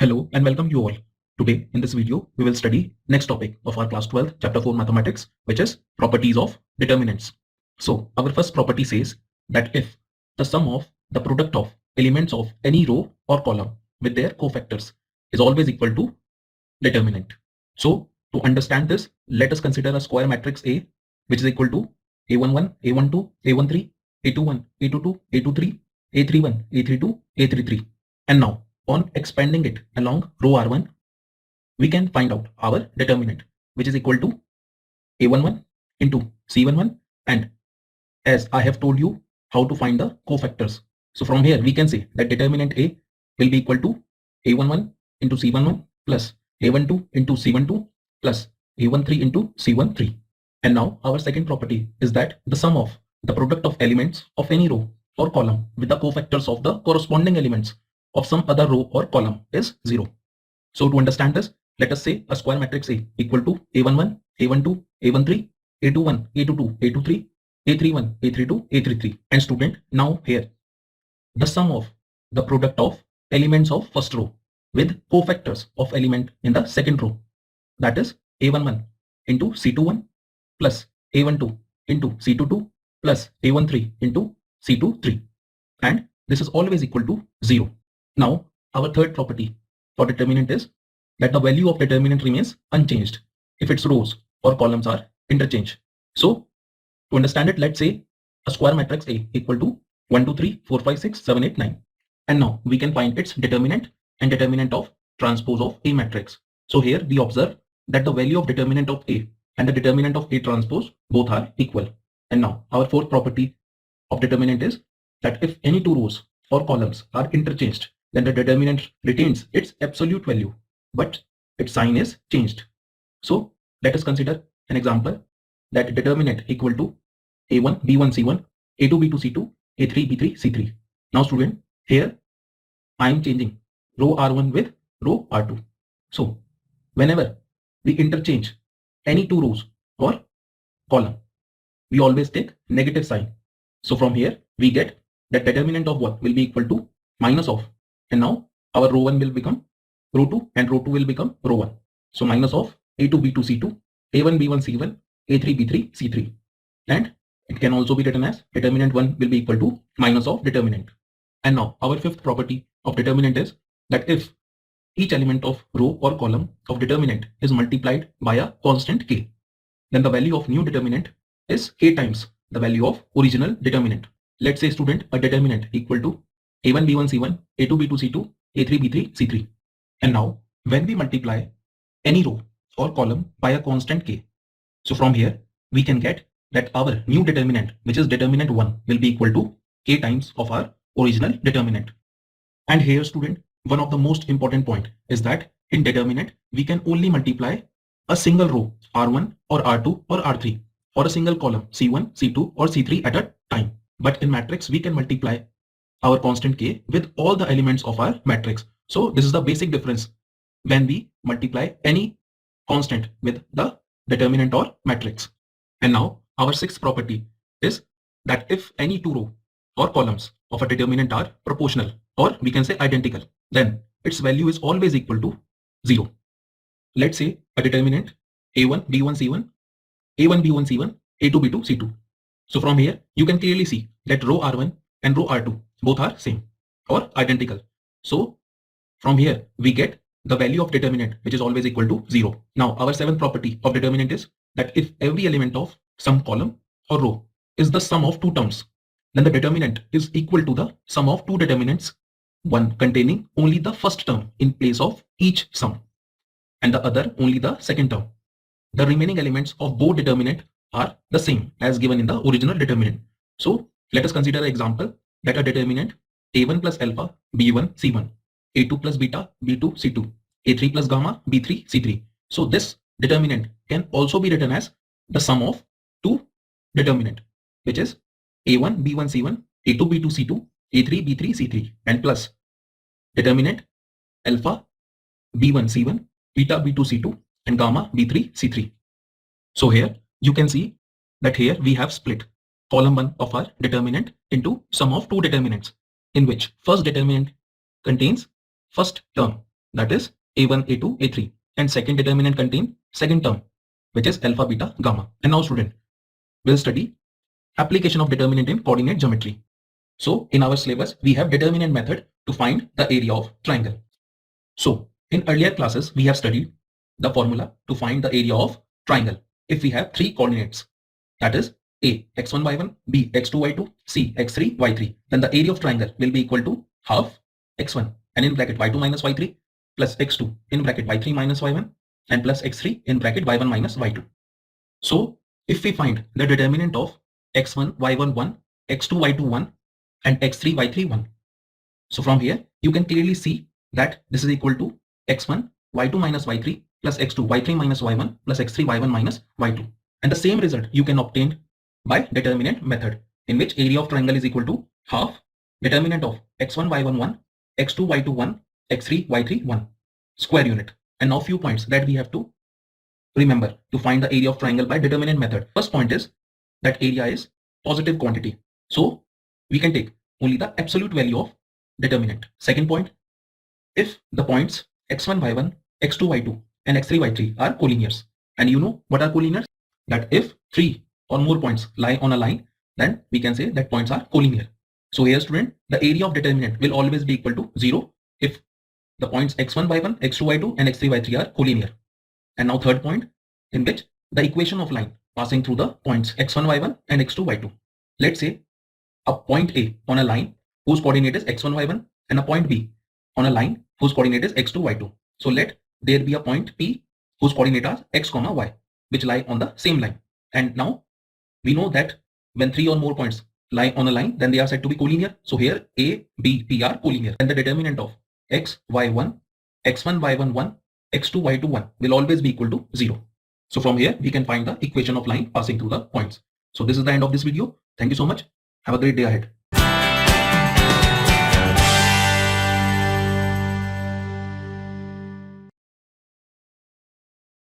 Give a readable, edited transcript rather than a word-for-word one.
Hello and welcome you all. Today in this video we will study next topic of our class 12 chapter 4 mathematics, which is properties of determinants. So our first property says that if the sum of the product of elements of any row or column with their cofactors is always equal to determinant. So to understand this, let us consider a square matrix A which is equal to A11, A12, A13, A21, A22, A23, A31, A32, A33. And now on expanding it along row R1, we can find out our determinant, which is equal to A11 into C11. And as I have told you how to find the cofactors. So from here, we can say that determinant A will be equal to A11 into C11 plus A12 into C12 plus A13 into C13. And now our second property is that the sum of the product of elements of any row or column with the cofactors of the corresponding elements of some other row or column is 0. So to understand this, let us say a square matrix A equal to A11, A12, A13, A21, A22, A23, A31, A32, A33. And student, now here, the sum of the product of elements of first row with cofactors of element in the second row, that is A11 into C21 plus A12 into C22 plus A13 into C23. And this is always equal to 0. Now, our third property for determinant is that the value of determinant remains unchanged if its rows or columns are interchanged. So, to understand it, let's say a square matrix A equal to 1, 2, 3, 4, 5, 6, 7, 8, 9. And now we can find its determinant and determinant of transpose of A matrix. So here we observe that the value of determinant of A and the determinant of A transpose both are equal. And now our fourth property of determinant is that if any two rows or columns are interchanged, then the determinant retains its absolute value, but its sign is changed. So let us consider an example that determinant equal to A1 B1 C1, A2 B2 C2, A3 B3 C3. Now student, here I am changing row R1 with row R2. So whenever we interchange any two rows or column, we always take negative sign. So from here we get that determinant of 1 will be equal to minus of, and now our row 1 will become row 2 and row 2 will become row 1. So minus of A2 B2 C2, A1 B1 C1, A3 B3 C3. And it can also be written as determinant 1 will be equal to minus of determinant. And now our fifth property of determinant is that if each element of row or column of determinant is multiplied by a constant k, then the value of new determinant is k times the value of original determinant. Let's say student, a determinant equal to A1 B1 C1, A2 B2 C2, A3 B3 C3. And now when we multiply any row or column by a constant k, so from here we can get that our new determinant, which is determinant 1, will be equal to k times of our original determinant. And here student, one of the most important point is that in determinant we can only multiply a single row R1 or R2 or R3 or a single column C1, C2 or C3 at a time. But in matrix we can multiply our constant k with all the elements of our matrix. So this is the basic difference when we multiply any constant with the determinant or matrix. And now our sixth property is that if any two row or columns of a determinant are proportional, or we can say identical, then its value is always equal to 0. Let's say a determinant A1 B1 C1, A1 B1 C1, A2 B2 C2. So from here you can clearly see that row R1 and row R2 both are same or identical. So from here we get the value of determinant, which is always equal to 0. Now our seventh property of determinant is that if every element of some column or row is the sum of two terms, then the determinant is equal to the sum of two determinants, one containing only the first term in place of each sum and the other only the second term. The remaining elements of both determinant are the same as given in the original determinant. So let us consider an example that a determinant A1 plus alpha B1 C1, A2 plus beta B2 C2, A3 plus gamma B3 C3. So this determinant can also be written as the sum of two determinant, which is A1 B1 C1, A2 B2 C2, A3 B3 C3, and plus determinant alpha B1 C1, beta B2 C2, and gamma B3 C3. So here you can see that here we have split column 1 of our determinant into sum of two determinants, in which first determinant contains first term that is a1, a2, a3, and second determinant contain second term, which is alpha, beta, gamma. And now student, we'll study application of determinant in coordinate geometry. So in our syllabus, we have determinant method to find the area of triangle. So in earlier classes, we have studied the formula to find the area of triangle. If we have three coordinates, that is A, x1, y1, B, x2, y2, C, x3, y3, then the area of triangle will be equal to half x1 and in bracket y2 minus y3 plus x2 in bracket y3 minus y1 and plus x3 in bracket y1 minus y2. So if we find the determinant of x1, y1, 1, x2, y2, 1 and x3, y3, 1. So from here, you can clearly see that this is equal to x1, y2 minus y3 plus x2, y3 minus y1 plus x3, y1 minus y2. And the same result you can obtain by determinant method, in which area of triangle is equal to half determinant of x1, y1, 1, x2, y2, 1, x3, y3, 1 square unit. And now few points that we have to remember to find the area of triangle by determinant method. First point is that area is positive quantity. So we can take only the absolute value of determinant. Second point, if the points x1, y1, x2, y2 and x3, y3 are collinears. And you know what are collinears? That if three or more points lie on a line, then we can say that points are collinear. So here student, the area of determinant will always be equal to 0 if the points x1, y1, x2, y2 and x3, y3 are collinear. And now third point, in which the equation of line passing through the points x1, y1 and x2, y2. Let's say a point A on a line whose coordinate is x1, y1 and a point B on a line whose coordinate is x2, y2. So let there be a point P whose coordinate are x, y, which lie on the same line. And now we know that when three or more points lie on a line, then they are said to be collinear. So here A, B, P are collinear. And the determinant of x, y1, x1, y1, 1, x2, y2, 1 will always be equal to 0. So from here, we can find the equation of line passing through the points. So this is the end of this video. Thank you so much. Have a great day ahead.